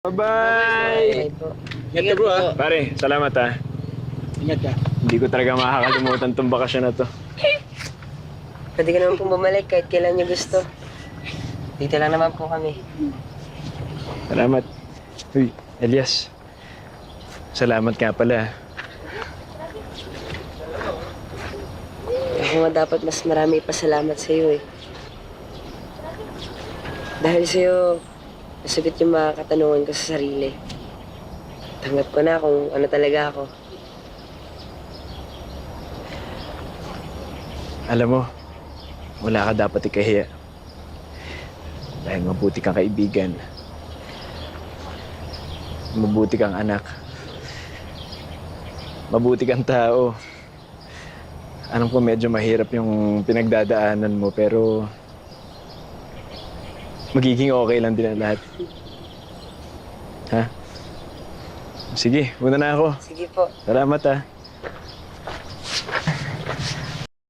Bye-bye! Ingat ka bro ha. Pare, salamat ha. Ingat ka. Hindi ko talaga makakalimutan tong bakasyon na to. Pwede ka naman pong bumalik kahit kailan niyo gusto. Dito lang naman po kami. Salamat. Uy, Elias. Salamat nga pala. Ako nga dapat mas marami ipasalamat sa iyo eh. Dahil sa iyo, nasagot yung mga katanungan ko sa sarili. Tanggap ko na kung ano talaga ako. Alam mo, wala ka dapat ikahiya. Dahil mabuti kang kaibigan. Mabuti kang anak. Mabuti kang tao. Alam ko medyo mahirap yung pinagdadaanan mo, pero magiging okay lang din ang lahat. Ha? Sige, muna na ako. Sige po. Salamat ha.